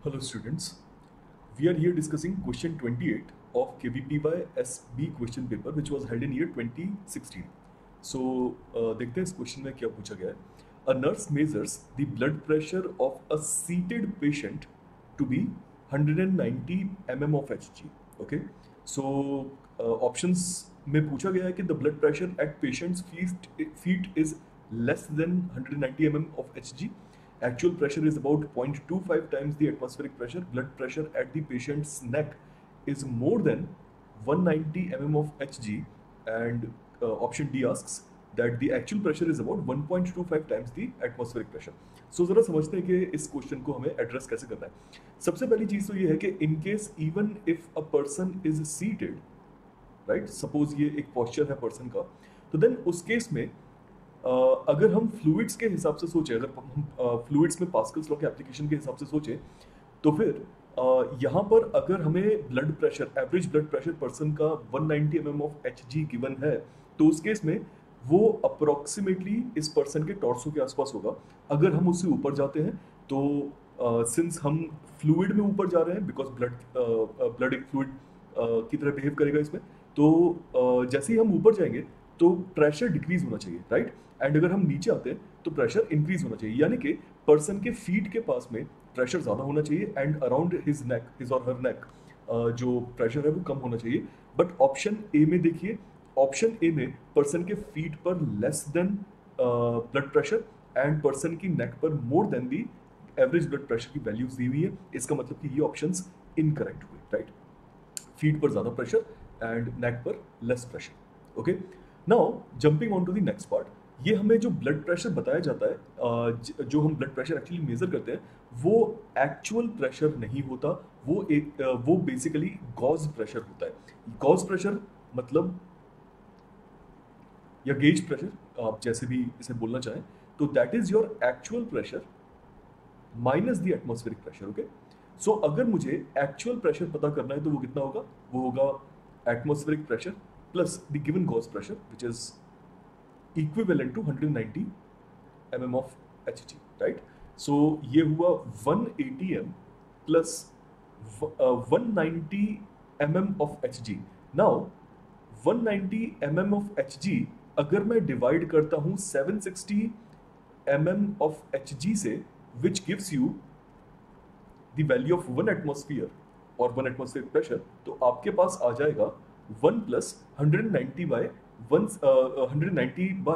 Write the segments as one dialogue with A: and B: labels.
A: Hello students, we are here discussing question 28 of KVPY SB question paper which was held in year 2016. So देखते हैं इस question में क्या पूछा गया है. A nurse measures the blood pressure of a seated patient to be 190 mm of Hg. Okay, so options में पूछा गया है कि the blood pressure at patient's feet is less than 190 mm of Hg. Actual pressure is about 0.25 times the atmospheric pressure. Blood pressure at the patient's neck is more than 190 mm of Hg, and option D asks that the actual pressure is about 1.25 times the atmospheric pressure. So जरा समझते हैं कि इस question को हमें address कैसे करना है. सबसे पहली चीज तो ये है कि in case even if a person is seated, right, suppose ये एक पोस्चर है पर्सन का, तो देन उस केस में अगर हम फ्लूइड्स के हिसाब से सोचें, अगर हम फ्लूइड्स में पास्कल्स लॉ के एप्लीकेशन के हिसाब से सोचें, तो फिर यहाँ पर अगर हमें blood pressure, average blood pressure person का 190 mm ऑफ Hg गिवन है, तो उस केस में वो अप्रोक्सीमेटली इस पर्सन के टॉर्सो के आसपास होगा. अगर हम उससे ऊपर जाते हैं तो सिंस हम फ्लूइड में ऊपर जा रहे हैं, बिकॉज ब्लड एक फ्लूइड की तरह बिहेव करेगा इसमें, तो जैसे ही हम ऊपर जाएंगे तो प्रेशर डिक्रीज होना चाहिए, राइट. एंड अगर हम नीचे आते हैं तो प्रेशर इंक्रीज होना चाहिए, यानी कि पर्सन के फीट के पास में प्रेशर ज़्यादा होना चाहिए and around his neck, his और हर नेक, जो प्रेशर है वो कम होना चाहिए. बट ऑप्शन ए में देखिए, ऑप्शन ए में पर्सन के फीट पर less than blood pressure and person की नेक पर more than the average blood pressure की वैल्यूज दी हुई है. इसका मतलब कि ये ऑप्शंस इनकरेक्ट हुए, राइट. फीट पर ज़्यादा प्रेशर एंड नेक पर less pressure. Okay, now jumping on to the next part. ये हमें जो ब्लड प्रेशर बताया जाता है, जो हम ब्लड प्रेशर एक्चुअली मेजर करते हैं, वो एक्चुअल प्रेशर नहीं होता, वो बेसिकली गॉज प्रेशर होता है. गॉज प्रेशर मतलब, या गेज प्रेशर, आप जैसे भी इसे बोलना चाहें, तो that is your actual pressure minus the atmospheric pressure. Okay, so अगर मुझे एक्चुअल प्रेशर पता करना है तो वो कितना होगा, वो होगा atmospheric pressure plus the given gauge pressure which is equivalent to 190 mm of Hg, right. So ये हुआ 180 m plus 190 mm of Hg. Now 190 mm of Hg अगर मैं डिवाइड करता हूं 760 mm of Hg से, which gives you the value of 1 atmosphere और 1 atmosphere pressure, तो आपके पास आ जाएगा 1 plus 190 by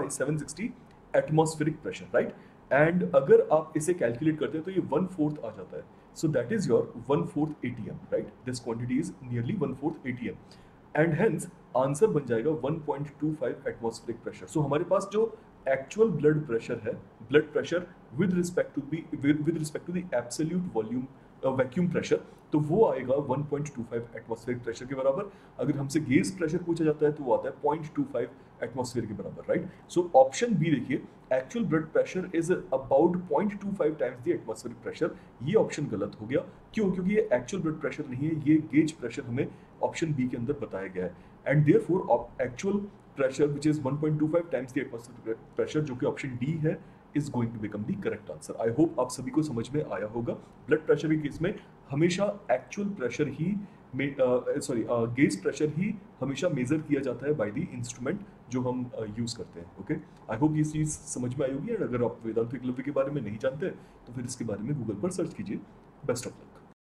A: 760 atmospheric pressure, right. And अगर आप इसे कैलकुलेट करते हैं तो ये 1/4 आ जाता है. So that is your 1/4 ATM, right. This quantity is nearly 1/4 ATM and hence answer बन जाएगा 1.25 एटमॉस्फेरिक प्रेशर. सो हमारे पास जो एक्चुअल ब्लड प्रेशर है, blood pressure with respect to the absolute volume vacuum pressure, तो वो आएगा 1.25 एटमॉस्फेरिक प्रेशर के बराबर. अगर हमसे गेज प्रेशर पूछा जाता है तो वो आता है 0.25 एटमॉस्फेयर के बराबर, राइट. सो ऑप्शन बी देखिए, actual blood pressure is about 0.25 times the atmospheric pressure. ये ऑप्शन गलत हो गया. क्यों? क्योंकि ये एक्चुअल ब्लड प्रेशर नहीं है, ये गेज प्रेशर हमें ऑप्शन बी के अंदर बताया गया है. And therefore actual pressure which is 1.25 times the atmospheric pressure, जो कि ऑप्शन डी है, is going to become the correct answer. I hope आप सभी को समझ में आया होगा. ब्लड प्रेशर के केस में हमेशा एक्चुअल प्रेशर ही गेज प्रेशर ही हमेशा मेजर किया जाता है बाय द इंस्ट्रूमेंट जो हम यूज करते हैं. ओके, आई होप ये चीज़ समझ में आई होगी. एंड अगर आप वेदांत एकलव्य के बारे में नहीं जानते तो फिर इसके बारे में गूगल पर सर्च कीजिए. Best of luck.